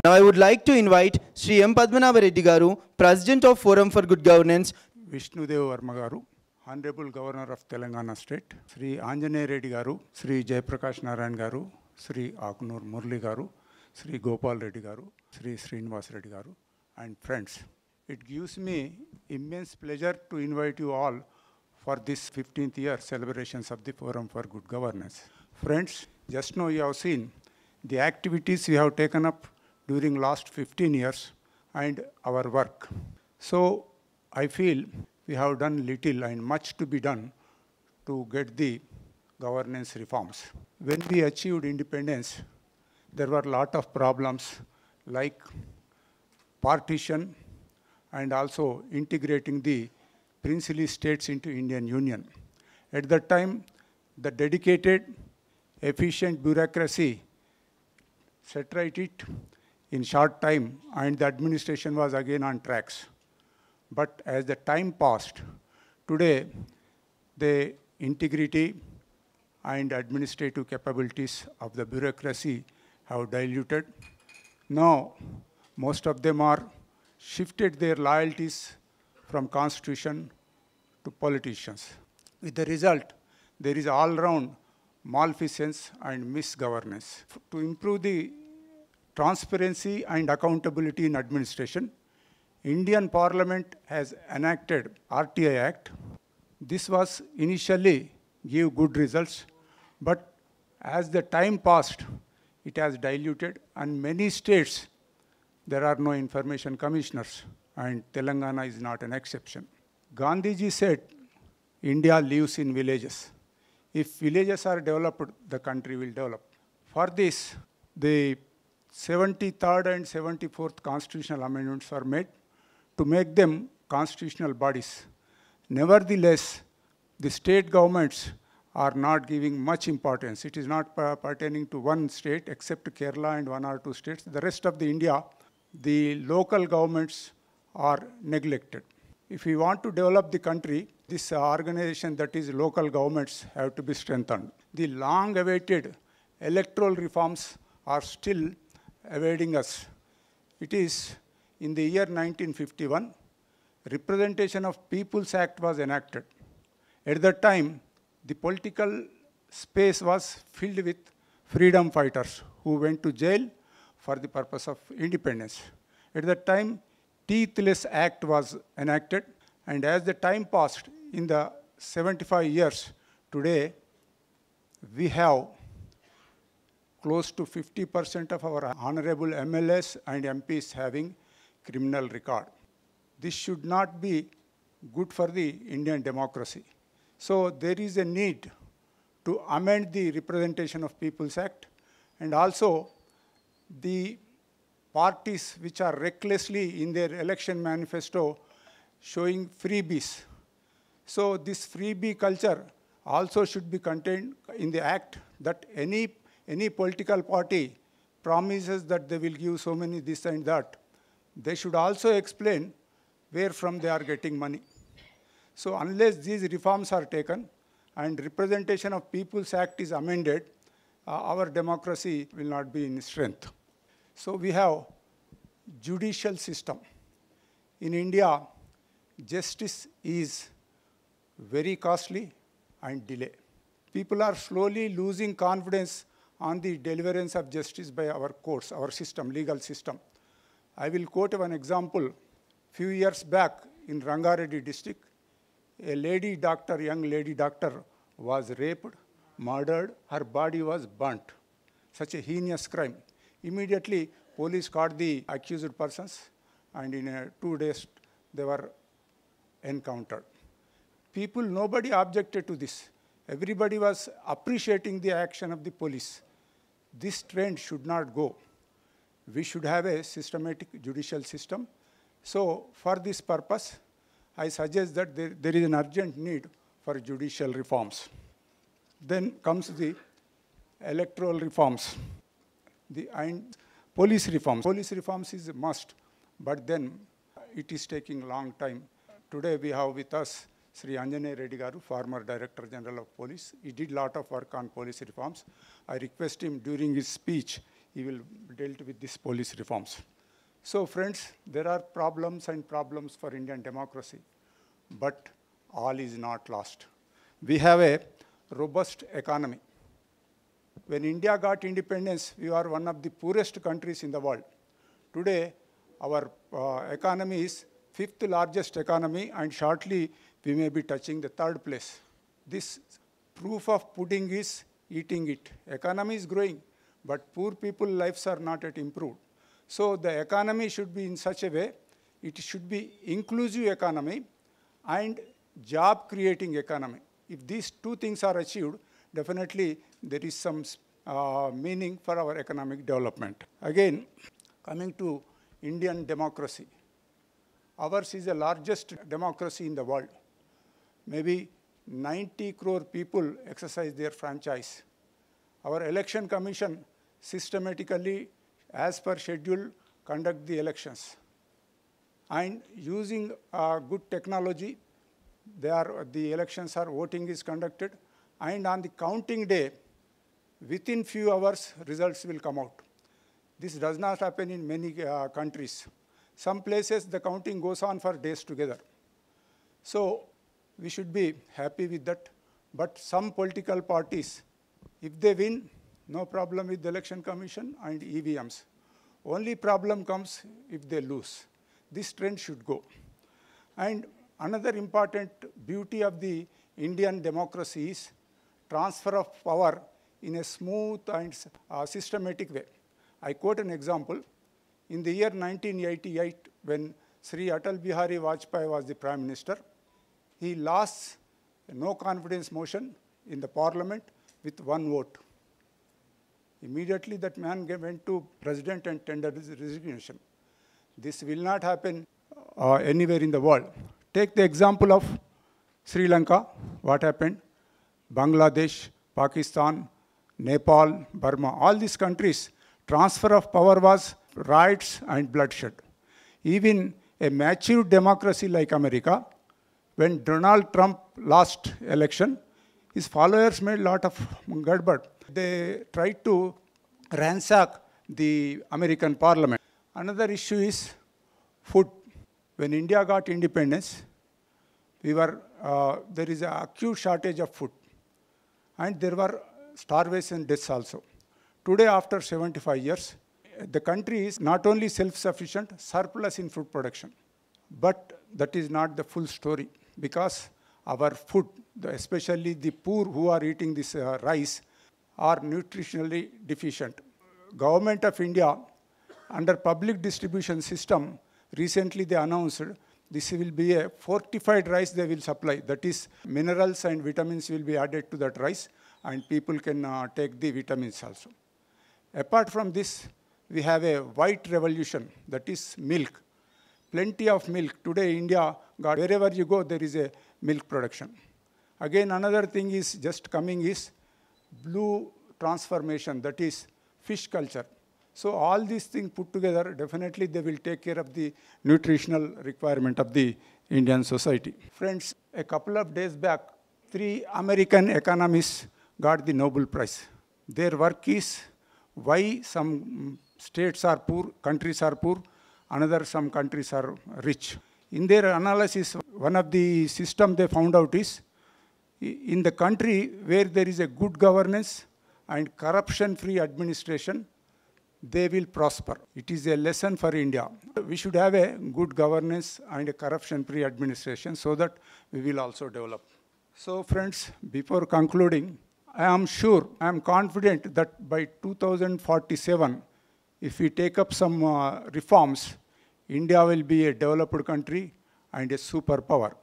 Now I would like to invite Sri M. Padmanabha Reddy Garu, President of Forum for Good Governance. Vishnudev Varma Garu, Honorable Governor of Telangana State, Sri Anjaney Reddy Garu, Sri Jayaprakash Narayan Garu, Sri Akunur Murli Garu, Sri Gopal Reddy Garu, Sri Srinivas Reddy Garu, and friends. It gives me immense pleasure to invite you all for this 15th year celebrations of the Forum for Good Governance. Friends, just now you have seen the activities we have taken up during last 15 years and our work. So I feel we have done little and much to be done to get the governance reforms. When we achieved independence, there were a lot of problems like partition and also integrating the princely states into Indian Union. At that time, the dedicated, efficient bureaucracy set right it in short time, and the administration was again on tracks. But as the time passed, today the integrity and administrative capabilities of the bureaucracy have diluted. Now, most of them are shifted their loyalties from constitution to politicians. With the result, there is all-round malfeasance and misgovernance. To improve the transparency and accountability in administration, Indian Parliament has enacted RTI Act. This was initially give good results, but as the time passed, it has diluted, and many states there are no information commissioners, and Telangana is not an exception. Gandhiji said, India lives in villages. If villages are developed, the country will develop. For this, the 73rd and 74th constitutional amendments were made to make them constitutional bodies. Nevertheless, the state governments are not giving much importance. It is not pertaining to one state except Kerala and one or two states. The rest of the India, the local governments are neglected. If we want to develop the country, this organization, that is local governments, have to be strengthened. The long-awaited electoral reforms are still awaiting us. It is in the year 1951, Representation of People's Act was enacted. At that time, the political space was filled with freedom fighters who went to jail for the purpose of independence. At that time, Teethless Act was enacted, and as the time passed, in the 75 years, today, we have close to 50% of our honorable MLAs and MPs having criminal record. This should not be good for the Indian democracy. So there is a need to amend the Representation of People's Act, and also the parties which are recklessly in their election manifesto showing freebies. So this freebie culture also should be contained in the act, that any political party promises that they will give so many this and that. They should also explain where from they are getting money. So unless these reforms are taken and Representation of People's Act is amended, our democracy will not be in strength. So we have judicial system. In India, justice is very costly and delay. People are slowly losing confidence on the deliverance of justice by our courts, our system, legal system. I will quote one example. Few years back in Rangareddy district, a lady doctor, young lady doctor, was raped, murdered, her body was burnt. Such a heinous crime. Immediately, police caught the accused persons, and in 2 days, they were encountered. People, nobody objected to this. Everybody was appreciating the action of the police. This trend should not go. We should have a systematic judicial system. So for this purpose, I suggest that there is an urgent need for judicial reforms. Then comes the electoral reforms and police reforms. Police reforms is a must, but then it is taking a long time. Today we have with us Sri Anjaney Reddy Garu, former Director General of Police. He did a lot of work on police reforms. I request him during his speech, he will dealt with these police reforms. So friends, there are problems and problems for Indian democracy, but all is not lost. We have a robust economy. When India got independence, we were one of the poorest countries in the world. Today, our economy is 5th largest economy, and shortly we may be touching the 3rd place. This proof of pudding is eating it. Economy is growing, but poor people's lives are not yet improved. So the economy should be in such a way, it should be inclusive economy and job creating economy. If these two things are achieved, definitely there is some meaning for our economic development. Again, coming to Indian democracy. Ours is the largest democracy in the world. Maybe 90 crore people exercise their franchise. Our election commission systematically, as per schedule, conduct the elections. And using good technology, the elections are, voting is conducted, and on the counting day, within few hours, results will come out. This does not happen in many countries. Some places, the counting goes on for days together. So we should be happy with that. But some political parties, if they win, no problem with the election commission and EVMs. Only problem comes if they lose. This trend should go. And another important beauty of the Indian democracy is transfer of power in a smooth and systematic way. I quote an example. In the year 1988, when Sri Atal Bihari Vajpayee was the Prime Minister, he lost a no confidence motion in the parliament with 1 vote. Immediately that man went to president and tendered his resignation. This will not happen anywhere in the world. Take the example of Sri Lanka, what happened? Bangladesh, Pakistan, Nepal, Burma, all these countries, transfer of power was riots and bloodshed. Even a mature democracy like America, when Donald Trump lost election, his followers made a lot of gadbad. They tried to ransack the American parliament. Another issue is food. When India got independence, there is an acute shortage of food. And there were starvation deaths also. Today, after 75 years, the country is not only self-sufficient, surplus in food production. But that is not the full story, because our food, especially the poor who are eating this rice, are nutritionally deficient. Government of India, under public distribution system, recently they announced this will be a fortified rice they will supply. That is, minerals and vitamins will be added to that rice, and people can take the vitamins also. Apart from this, we have a white revolution, that is milk. Plenty of milk. Today, India, wherever you go, there is a milk production. Again, another thing is just coming is blue transformation, that is fish culture. So all these things put together, definitely they will take care of the nutritional requirement of the Indian society. Friends, a couple of days back, 3 American economists got the Nobel Prize. Their work is why some states are poor, countries are poor, some countries are rich. In their analysis, one of the systems they found out is, in the country where there is a good governance and corruption-free administration, they will prosper. It is a lesson for India. We should have a good governance and a corruption-free administration so that we will also develop. So friends, before concluding, I am confident that by 2047, if we take up some reforms, India will be a developed country and a superpower.